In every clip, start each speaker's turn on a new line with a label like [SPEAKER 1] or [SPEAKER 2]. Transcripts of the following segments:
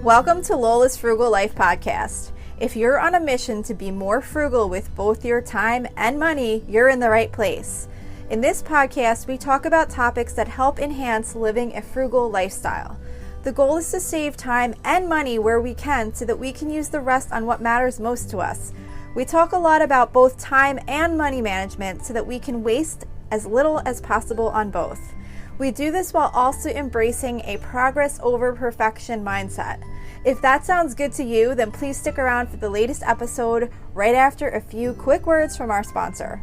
[SPEAKER 1] Welcome to Lola's Frugal Life Podcast. If you're on a mission to be more frugal with both your time and money, you're in the right place. In this podcast, we talk about topics that help enhance living a frugal lifestyle. The goal is to save time and money where we can so that we can use the rest on what matters most to us. We talk a lot about both time and money management so that we can waste as little as possible on both. We do this while also embracing a progress over perfection mindset. If that sounds good to you, then please stick around for the latest episode right after a few quick words from our sponsor.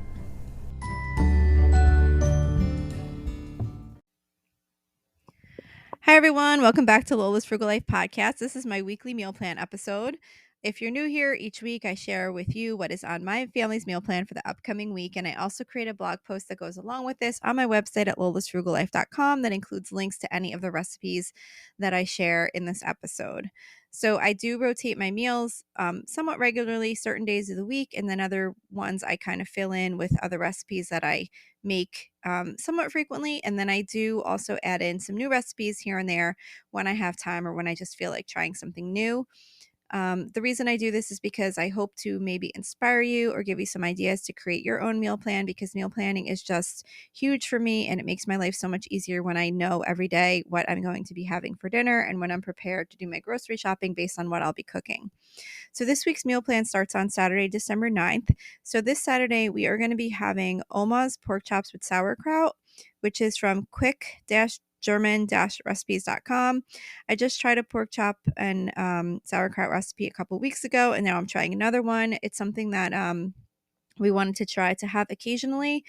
[SPEAKER 1] Hi everyone, welcome back to Lola's Frugal Life Podcast. This is my weekly meal plan episode. If you're new here, each week I share with you what is on my family's meal plan for the upcoming week, and I also create a blog post that goes along with this on my website at lolasfrugallife.com that includes links to any of the recipes that I share in this episode. So I do rotate my meals somewhat regularly, certain days of the week, and then other ones I kind of fill in with other recipes that I make somewhat frequently. And then I do also add in some new recipes here and there when I have time or when I just feel like trying something new. The reason I do this is because I hope to maybe inspire you or give you some ideas to create your own meal plan, because meal planning is just huge for me and it makes my life so much easier when I know every day what I'm going to be having for dinner and when I'm prepared to do my grocery shopping based on what I'll be cooking. So this week's meal plan starts on Saturday, December 9th. So this Saturday, we are going to be having Oma's pork chops with sauerkraut, which is from quick-german-recipes.com. I just tried a pork chop and sauerkraut recipe a couple weeks ago, and now I'm trying another one. It's something that we wanted to try to have occasionally,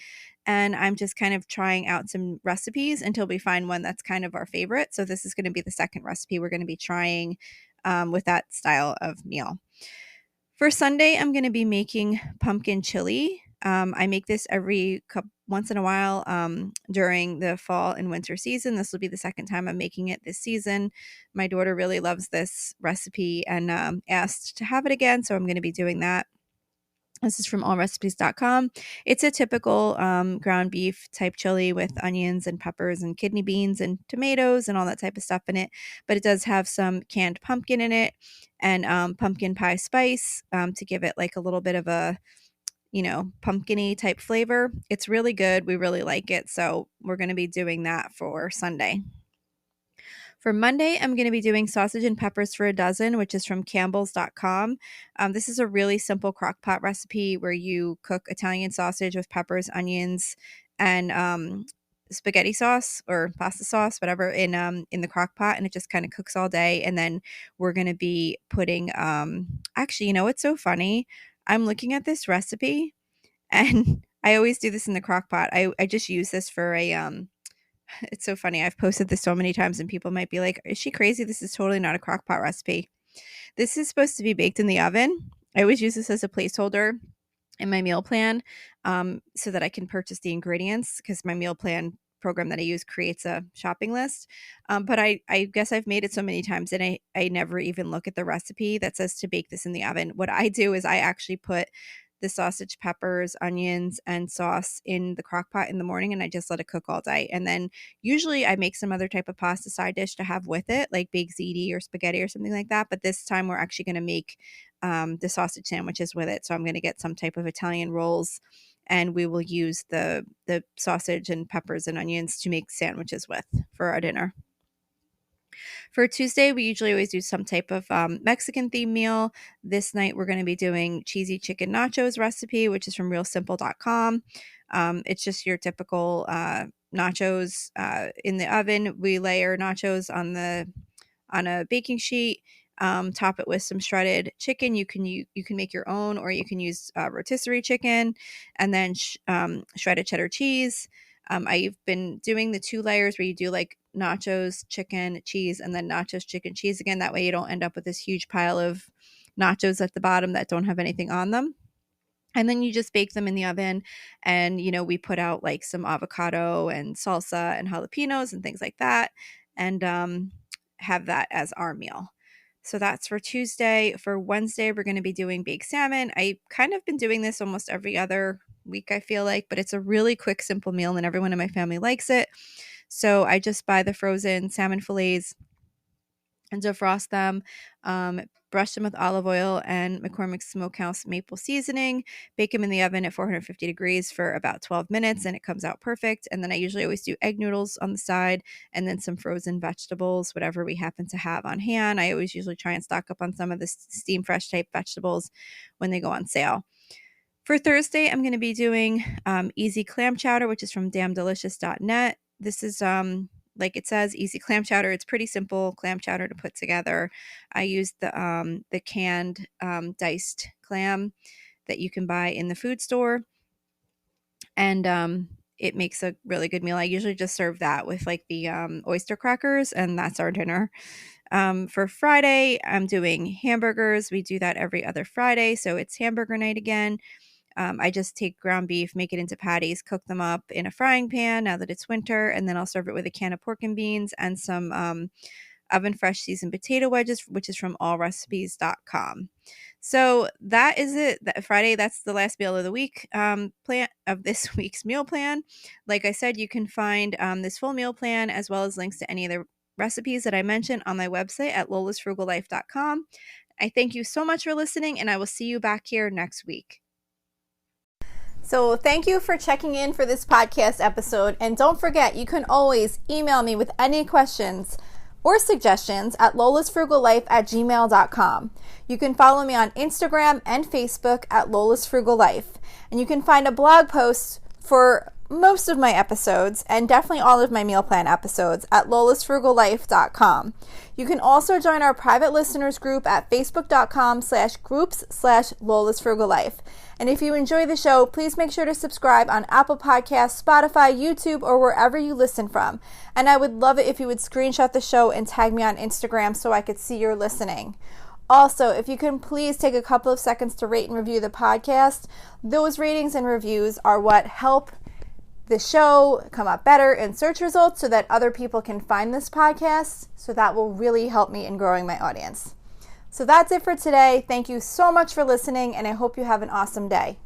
[SPEAKER 1] and I'm just kind of trying out some recipes until we find one that's kind of our favorite. So this is going to be the second recipe we're going to be trying with that style of meal. For Sunday, I'm going to be making pumpkin chili. I make this once in a while during the fall and winter season. This will be the second time I'm making it this season. My daughter really loves this recipe and asked to have it again, so I'm going to be doing that. This is from allrecipes.com. It's a typical ground beef type chili with onions and peppers and kidney beans and tomatoes and all that type of stuff in it. But it does have some canned pumpkin in it and pumpkin pie spice to give it like a little bit of a, pumpkin-y type flavor. It's really good. We really like it. So we're going to be doing that for Sunday. For Monday, I'm going to be doing sausage and peppers for a dozen, which is from campbells.com. This is a really simple crock pot recipe where you cook Italian sausage with peppers, onions, and spaghetti sauce or pasta sauce, whatever, in the crock pot, and it just kind of cooks all day. And then we're going to be putting actually, what's so funny? I'm looking at this recipe, and I always do this in the crock pot. I just use this for a it's so funny. I've posted this so many times and people might be like, is she crazy? This is totally not a crock pot recipe. This is supposed to be baked in the oven. I always use this as a placeholder in my meal plan so that I can purchase the ingredients, because my meal plan program that I use creates a shopping list. But I guess I've made it so many times and I never even look at the recipe that says to bake this in the oven. What I do is I actually put the sausage, peppers, onions, and sauce in the crock pot in the morning, and I just let it cook all day. And then usually I make some other type of pasta side dish to have with it, like baked ziti or spaghetti or something like that. But this time we're actually going to make the sausage sandwiches with it. So I'm going to get some type of Italian rolls, and we will use the sausage and peppers and onions to make sandwiches with for our dinner. For Tuesday, we usually always do some type of Mexican themed meal. This night, we're going to be doing cheesy chicken nachos recipe, which is from realsimple.com. It's just your typical nachos in the oven. We layer nachos on a baking sheet. Top it with some shredded chicken. You can make your own, or you can use rotisserie chicken, and then shredded cheddar cheese. I've been doing the 2 layers where you do like nachos, chicken, cheese, and then nachos, chicken, cheese again. That way you don't end up with this huge pile of nachos at the bottom that don't have anything on them. And then you just bake them in the oven, and we put out like some avocado and salsa and jalapenos and things like that, and have that as our meal. So that's for Tuesday. For Wednesday, we're going to be doing baked salmon. I kind of been doing this almost every other week, I feel like, but it's a really quick, simple meal and everyone in my family likes it. So I just buy the frozen salmon fillets and defrost them. Brush them with olive oil and McCormick's Smokehouse maple seasoning. Bake them in the oven at 450 degrees for about 12 minutes, and it comes out perfect. And then I usually always do egg noodles on the side, and then some frozen vegetables, whatever we happen to have on hand. I always usually try and stock up on some of the steam fresh type vegetables when they go on sale. For Thursday, I'm going to be doing easy clam chowder, which is from damndelicious.net. This is like it says, easy clam chowder. It's pretty simple clam chowder to put together. I used the canned diced clam that you can buy in the food store, and it makes a really good meal. I usually just serve that with like the oyster crackers, and that's our dinner. For Friday, I'm doing hamburgers. We do that every other Friday, so it's hamburger night again. I just take ground beef, make it into patties, cook them up in a frying pan now that it's winter, and then I'll serve it with a can of pork and beans and some oven fresh seasoned potato wedges, which is from allrecipes.com. So that is it. That Friday, that's the last meal of the week plan of this week's meal plan. Like I said, you can find this full meal plan as well as links to any of the recipes that I mentioned on my website at lolasfrugallife.com. I thank you so much for listening, and I will see you back here next week. So thank you for checking in for this podcast episode. And don't forget, you can always email me with any questions or suggestions at lolasfrugallife@gmail.com. You can follow me on Instagram and Facebook at lolasfrugallife. And you can find a blog post for most of my episodes and definitely all of my meal plan episodes at lolasfrugallife.com. You can also join our private listeners group at facebook.com/groups/lolasfrugallife. And if you enjoy the show, please make sure to subscribe on Apple Podcasts, Spotify, YouTube, or wherever you listen from. And I would love it if you would screenshot the show and tag me on Instagram so I could see you're listening. Also, if you can please take a couple of seconds to rate and review the podcast. Those ratings and reviews are what help the show come up better in search results so that other people can find this podcast. So that will really help me in growing my audience. So that's it for today. Thank you so much for listening, and I hope you have an awesome day.